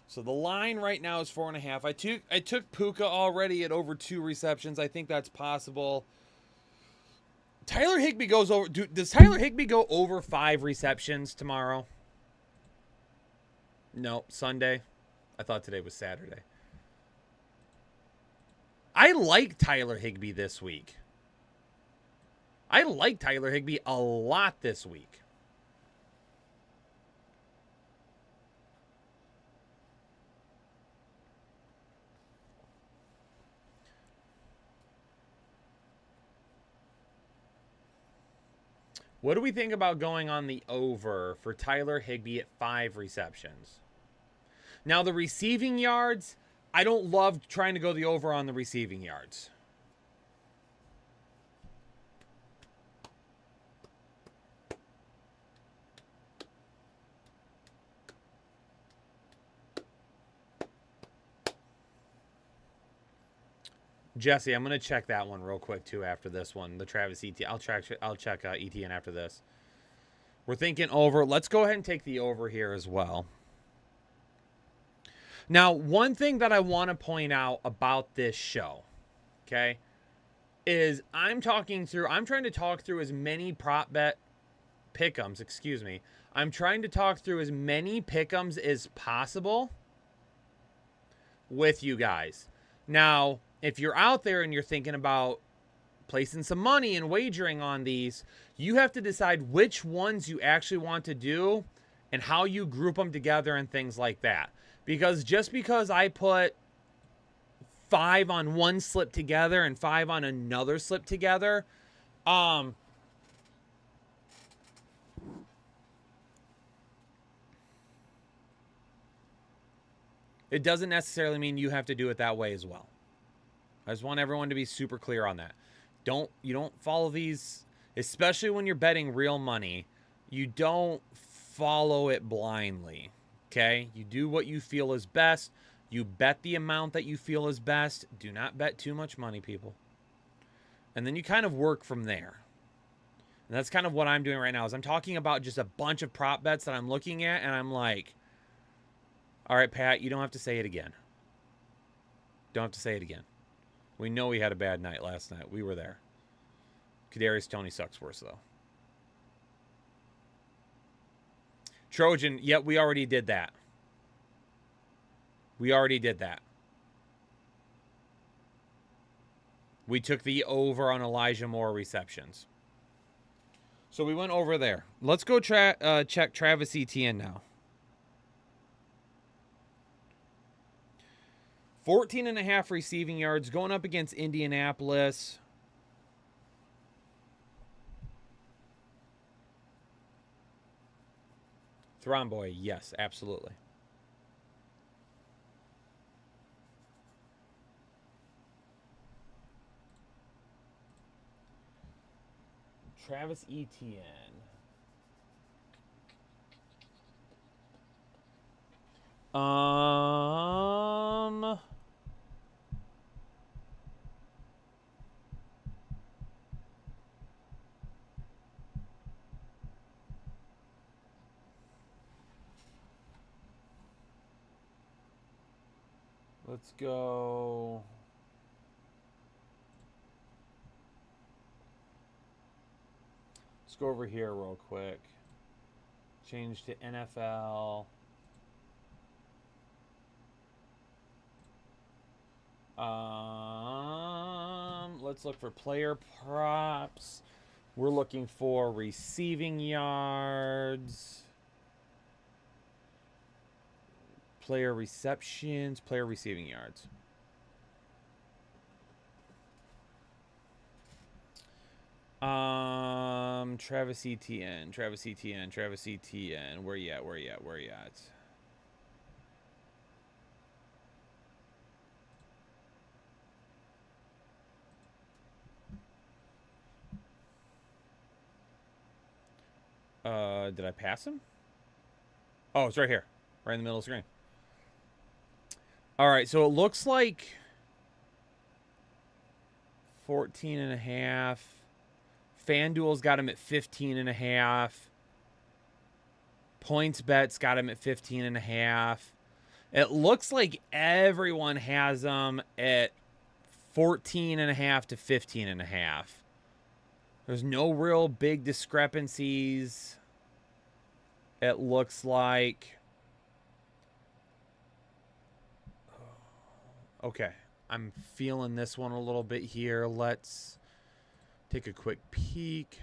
So the line right now is 4.5. I took Puka already at over 2 receptions. I think that's possible. Tyler Higbee goes over. Does Tyler Higbee go over 5 receptions tomorrow? No, Sunday. I thought today was Saturday. I like Tyler Higbee this week. I like Tyler Higbee a lot this week. What do we think about going on the over for Tyler Higbee at 5 receptions? Now, the receiving yards, I don't love trying to go the over on the receiving yards. Jesse, I'm going to check that one real quick, too, after this one. The Travis Etienne. I'll check Etienne after this. We're thinking over. Let's go ahead and take the over here as well. Now, one thing that I want to point out about this show, okay, is I'm trying to talk through as many prop bet pick'ems, excuse me. I'm trying to talk through as many pick'ems as possible with you guys. Now, if you're out there and you're thinking about placing some money and wagering on these, you have to decide which ones you actually want to do and how you group them together and things like that. Because just because I put 5 on one slip together and 5 on another slip together, it doesn't necessarily mean you have to do it that way as well. I just want everyone to be super clear on that. You don't follow these, especially when you're betting real money. You don't follow it blindly. Okay? You do what you feel is best. You bet the amount that you feel is best. Do not bet too much money, people. And then you kind of work from there. And that's kind of what I'm doing right now is I'm talking about just a bunch of prop bets that I'm looking at, and I'm like, all right, Pat, you don't have to say it again. Don't have to say it again. We know he had a bad night last night. We were there. Kadarius Toney sucks worse, though. Trojan, yep, we already did that. We already did that. We took the over on Elijah Moore receptions. So we went over there. Let's go check Travis Etienne now. 14.5 receiving yards going up against Indianapolis. Thron boy, yes, absolutely. Travis Etienne. Let's go. Let's go over here real quick. Change to NFL. Let's look for player props. We're looking for receiving yards. Player receptions, player receiving yards. Travis Etienne. Where you at? Did I pass him? Oh, it's right here. Right in the middle of the screen. All right, so it looks like 14.5. FanDuel's got him at 15.5. PointsBet's got him at 15.5. It looks like everyone has them at 14.5 to 15.5. There's no real big discrepancies. It looks like. Okay, I'm feeling this one a little bit here. Let's take a quick peek.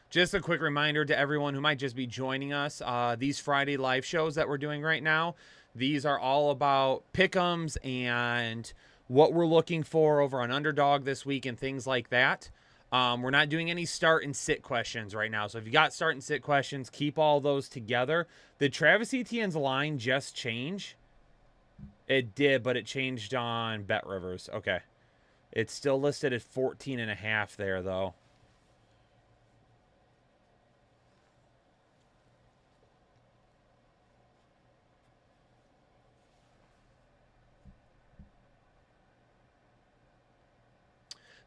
Just a quick reminder to everyone who might just be joining us. These Friday live shows that we're doing right now, these are all about pick'ems and what we're looking for over on Underdog this week and things like that. We're not doing any start and sit questions right now. So if you got start and sit questions, keep all those together. Did Travis Etienne's line just change? It did, but it changed on BetRivers. Okay. It's still listed at 14.5 there, though.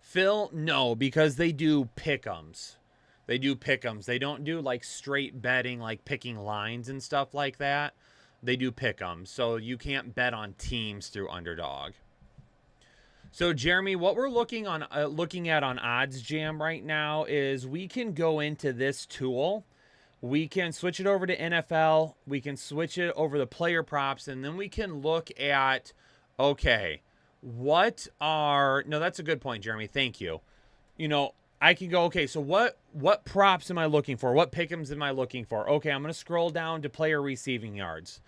Phil, no, because they do pick'ems. They don't do like straight betting, like picking lines and stuff like that. They do pick'ems, so you can't bet on teams through Underdog. So Jeremy, what we're looking at on OddsJam right now is we can go into this tool. We can switch it over to NFL. We can switch it over to player props, and then we can look at, okay, no, that's a good point, Jeremy. Thank you. I can go, okay, so what props am I looking for? What pick'ems am I looking for? Okay, I'm going to scroll down to player receiving yards.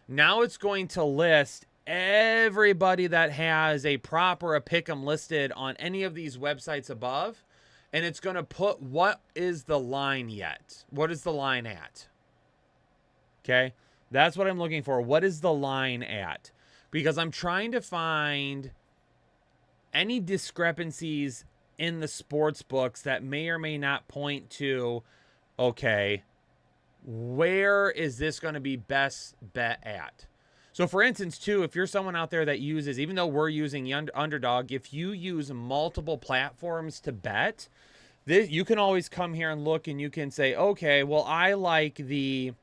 Now it's going to list everybody that has a prop or a pick'em listed on any of these websites above, and it's going to put what is the line yet? What is the line at? Okay, that's what I'm looking for. What is the line at? Because I'm trying to find any discrepancies in the sports books that may or may not point to, okay, where is this going to be best bet at? So for instance, too, if you're someone out there that uses, even though we're using Underdog, if you use multiple platforms to bet, you can always come here and look and you can say, okay, well, I like the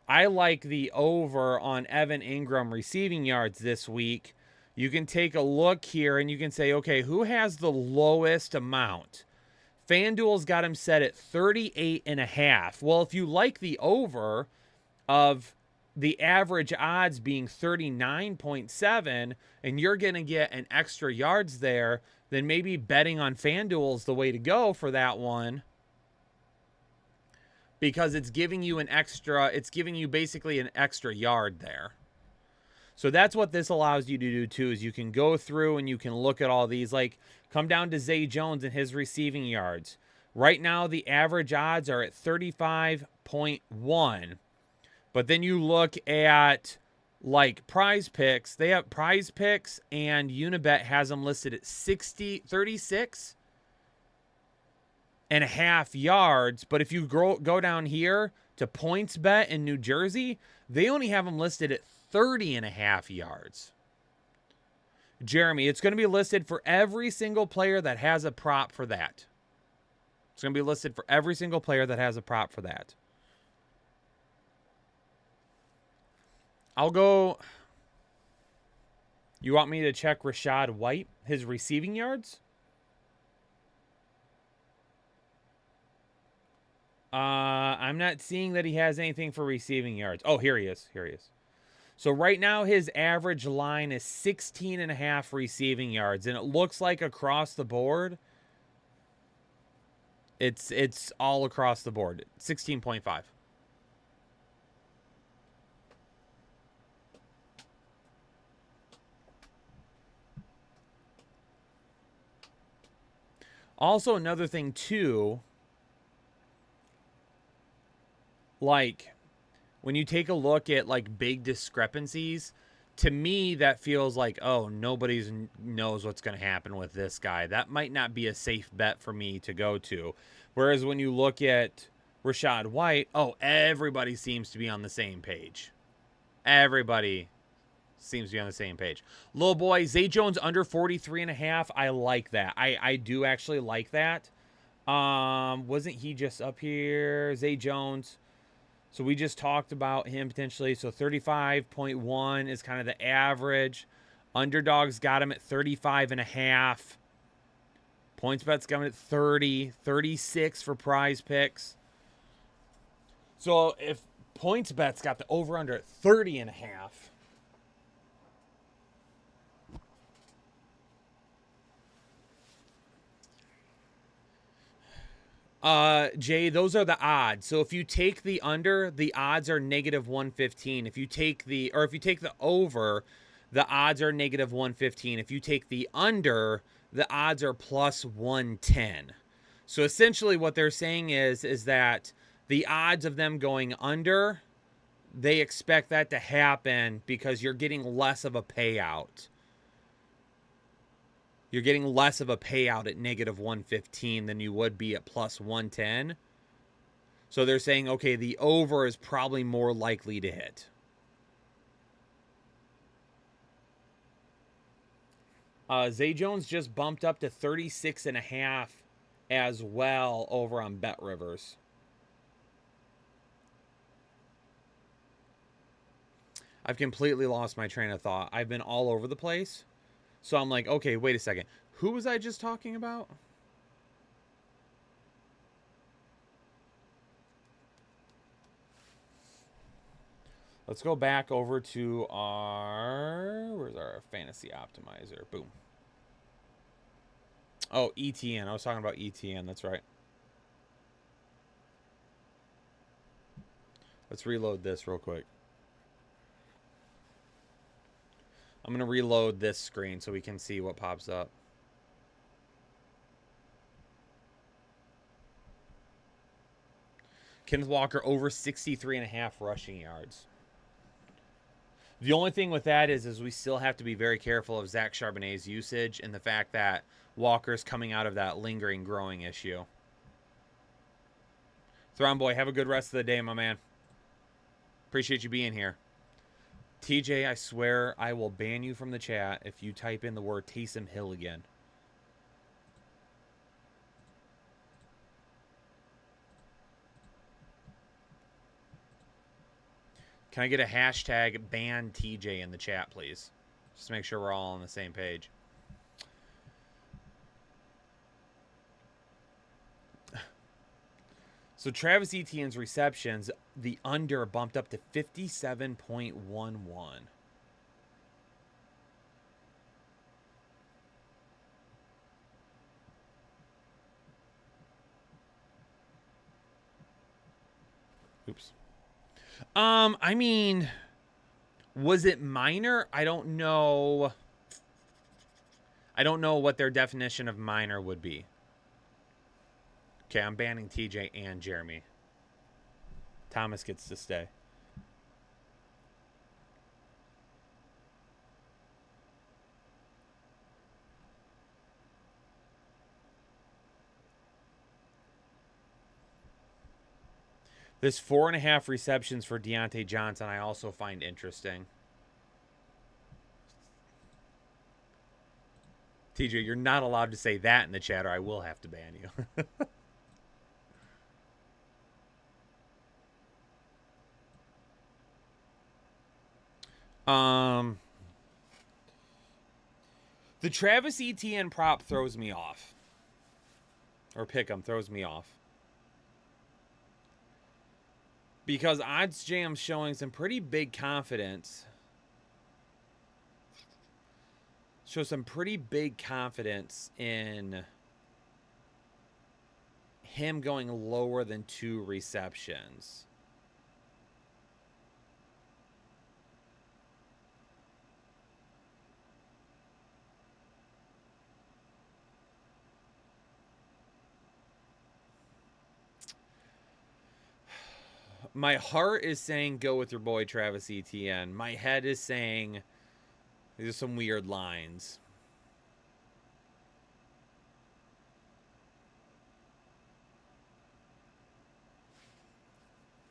I like the over on Evan Ingram receiving yards this week. You can take a look here and you can say, okay, who has the lowest amount? FanDuel's got him set at 38.5. Well, if you like the over of the average odds being 39.7 and you're going to get an extra yards there, then maybe betting on FanDuel is the way to go for that one. Because it's giving you basically an extra yard there. So that's what this allows you to do too, is you can go through and you can look at all these, like come down to Zay Jones and his receiving yards. Right now, the average odds are at 35.1. But then you look at like Prize Picks. They have Prize Picks and Unibet has them listed at 36.5 yards. But if you go down here to PointsBet in New Jersey, they only have them listed at 30.5 yards. Jeremy, it's going to be listed for every single player that has a prop for that. It's going to be listed for every single player that has a prop for that. I'll go. You want me to check Rachaad White, his receiving yards? I'm not seeing that he has anything for receiving yards. Oh, here he is. Here he is. So right now his average line is 16.5 receiving yards, and it looks like across the board, it's all across the board. 16.5. Also, another thing too, like when you take a look at like big discrepancies, to me that feels like, oh, nobody knows what's going to happen with this guy. That might not be a safe bet for me to go to. Whereas when you look at Rachaad White, oh, everybody seems to be on the same page. Everybody seems to be on the same page. Little boy, Zay Jones under 43.5. I like that. I do actually like that. Wasn't he just up here? Zay Jones. So we just talked about him potentially. So 35.1 is kind of the average. Underdog's got him at 35.5. PointsBet's got him at 30. 36 for Prize Picks. So if PointsBet's got the over-under at 30.5. Jay, those are the odds. So if you take the under, the odds are -115. If you take the over, the odds are -115. If you take the under, the odds are +110. So essentially what they're saying is that the odds of them going under, they expect that to happen because you're getting less of a payout. You're getting less of a payout at -115 than you would be at +110. So they're saying, okay, the over is probably more likely to hit. Zay Jones just bumped up to 36.5 as well over on Bet Rivers. I've completely lost my train of thought. I've been all over the place. So I'm like, okay, wait a second. Who was I just talking about? Let's go back over to where's our fantasy optimizer? Boom. Oh, ETN. I was talking about ETN. That's right. Let's reload this real quick. I'm going to reload this screen so we can see what pops up. Kenneth Walker over 63.5 rushing yards. The only thing with that is we still have to be very careful of Zach Charbonnet's usage and the fact that Walker's coming out of that lingering growing issue. Thron Boy, have a good rest of the day, my man. Appreciate you being here. TJ, I swear I will ban you from the chat if you type in the word Taysom Hill again. Can I get a hashtag ban TJ in the chat, please? Just to make sure we're all on the same page. So Travis Etienne's receptions, the under bumped up to 57.11. Oops. I mean, was it minor? I don't know. I don't know what their definition of minor would be. Okay, I'm banning TJ and Jeremy. Thomas gets to stay. This 4.5 receptions for Deontay Johnson I also find interesting. TJ, you're not allowed to say that in the chat or I will have to ban you. The Travis Etienne prop throws me off. Or pick'em throws me off. Because OddsJam's showing some pretty big confidence. Show some pretty big confidence in him going lower than 2 receptions. My heart is saying go with your boy Travis Etienne. My head is saying these are some weird lines.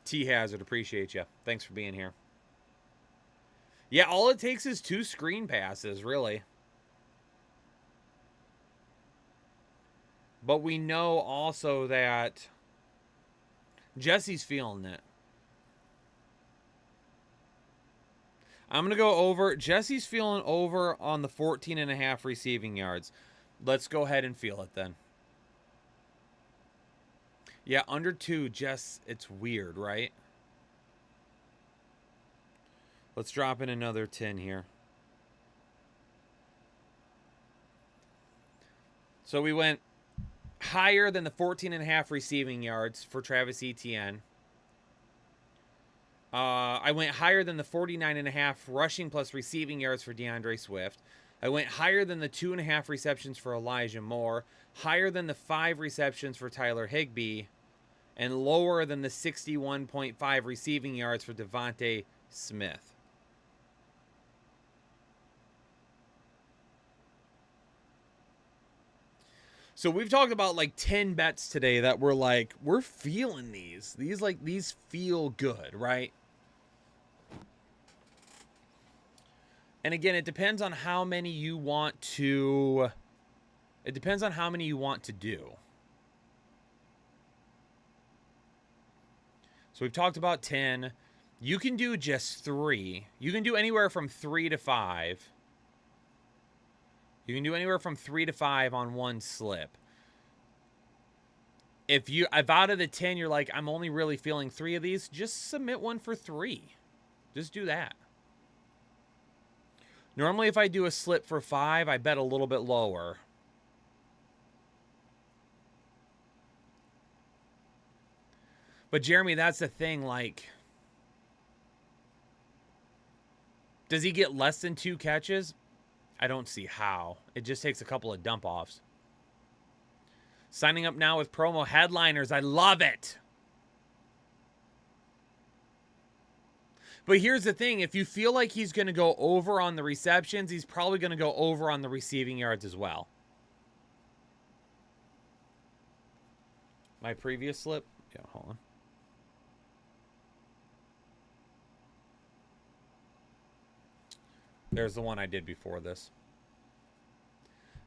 T Hazard, appreciate you. Thanks for being here. Yeah, all it takes is 2 screen passes, really. But we know also that Jesse's feeling it. I'm going to go over. Jesse's feeling over on the 14.5 receiving yards. Let's go ahead and feel it then. Yeah, under 2, Jess, it's weird, right? Let's drop in another 10 here. So we went higher than the 14.5 receiving yards for Travis Etienne. I went higher than the 49.5 rushing plus receiving yards for DeAndre Swift. I went higher than the 2.5 receptions for Elijah Moore. Higher than the 5 receptions for Tyler Higbee. And lower than the 61.5 receiving yards for Devontae Smith. So we've talked about like 10 bets today that we're like, we're feeling these. These feel good, right? And again, it depends on how many you want to. It depends on how many you want to do. So we've talked about 10. You can do just 3. You can do anywhere from 3 to 5. You can do anywhere from 3 to 5 on one slip. If out of the 10, you're like, I'm only really feeling 3 of these, just submit one for 3. Just do that. Normally, if I do a slip for 5, I bet a little bit lower. But Jeremy, that's the thing, like, does he get less than 2 catches? I don't see how. It just takes a couple of dump-offs. Signing up now with promo headliners. I love it. But here's the thing. If you feel like he's going to go over on the receptions, he's probably going to go over on the receiving yards as well. My previous slip? Yeah, hold on. There's the one I did before this.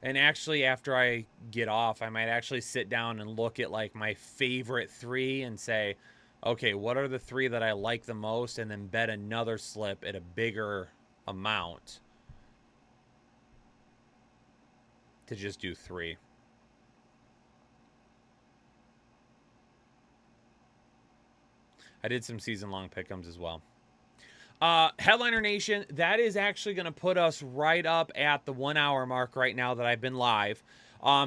And actually, after I get off, I might actually sit down and look at like my favorite 3 and say, Okay, what are the 3 that I like the most? And then bet another slip at a bigger amount to just do 3. I did some season-long pick'ems as well. Headliner Nation, that is actually going to put us right up at the 1 hour mark right now that I've been live.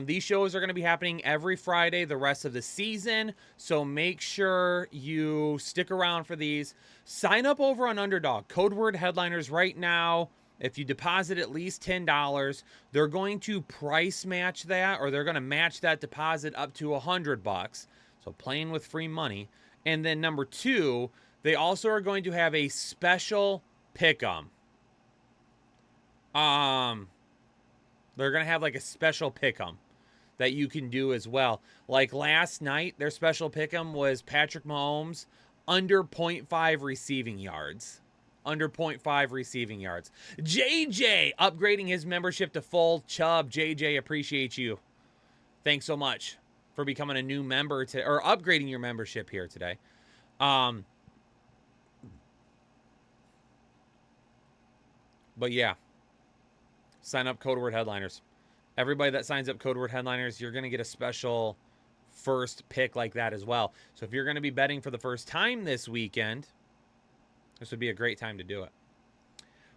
These shows are going to be happening every Friday the rest of the season, so make sure you stick around for these. Sign up over on Underdog. Code word Headliners right now. If you deposit at least $10, they're going to price match that, or they're going to match that deposit up to $100. So playing with free money. And then number 2, they also are going to have a special pick'em. They're going to have like a special pick'em that you can do as well. Like last night, their special pick'em was Patrick Mahomes under 0.5 receiving yards. Under 0.5 receiving yards. JJ upgrading his membership to full. Chubb, JJ, appreciate you. Thanks so much for becoming a new member or upgrading your membership here today. But yeah, sign up code word Headliners. Everybody that signs up code word Headliners, you're going to get a special first pick like that as well. So if you're going to be betting for the first time this weekend, this would be a great time to do it.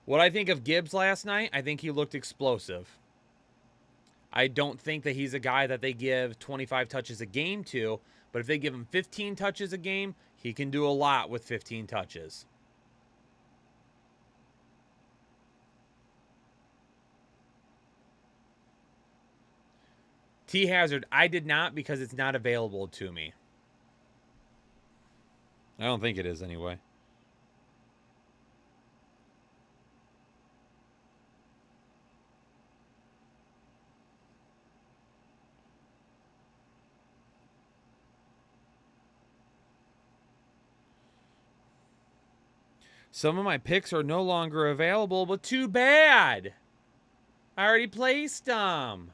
What I think of Gibbs last night, I think he looked explosive. I don't think that he's a guy that they give 25 touches a game to, but if they give him 15 touches a game, he can do a lot with 15 touches. T Hazard, I did not because it's not available to me. I don't think it is anyway. Some of my picks are no longer available, but too bad. I already placed them.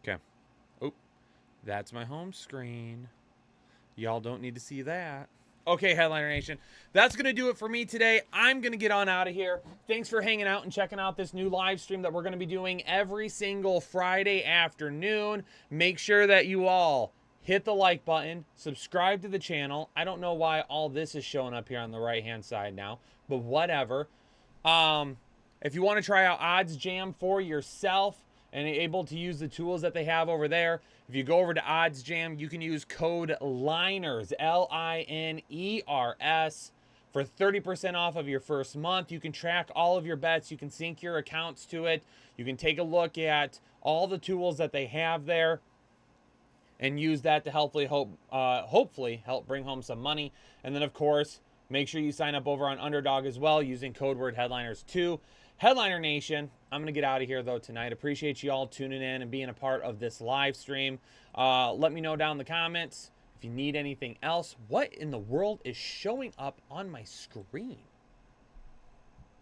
Okay. Oh, that's my home screen. Y'all don't need to see that. Okay, Headliner Nation, that's going to do it for me today. I'm going to get on out of here. Thanks for hanging out and checking out this new live stream that we're going to be doing every single Friday afternoon. Make sure that you all hit the like button, subscribe to the channel. I don't know why all this is showing up here on the right-hand side now, but whatever. If you want to try out OddsJam for yourself and able to use the tools that they have over there, if you go over to OddsJam, you can use code LINERS, LINERS, for 30% off of your first month. You can track all of your bets. You can sync your accounts to it. You can take a look at all the tools that they have there and use that to hopefully help bring home some money. And then, of course, make sure you sign up over on Underdog as well using code word Headliners2. Headliner Nation, I'm going to get out of here, though, tonight. Appreciate you all tuning in and being a part of this live stream. Let me know down in the comments if you need anything else. What in the world is showing up on my screen?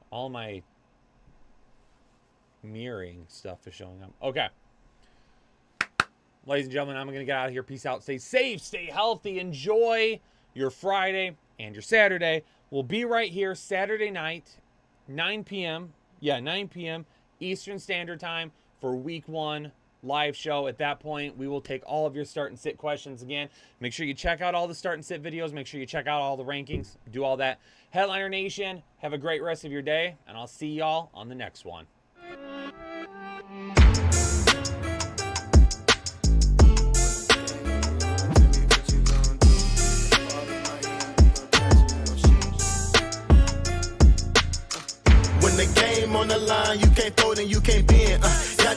All my mirroring stuff is showing up. Okay. Ladies and gentlemen, I'm going to get out of here. Peace out. Stay safe. Stay healthy. Enjoy your Friday and your Saturday. We'll be right here Saturday night, 9 p.m. Yeah, 9 p.m. Eastern Standard Time for Week 1 live show. At that point, we will take all of your start and sit questions again. Make sure you check out all the start and sit videos. Make sure you check out all the rankings. Do all that. Headliner Nation, have a great rest of your day, and I'll see y'all on the next one. On the line, you can't fold and you can't bend.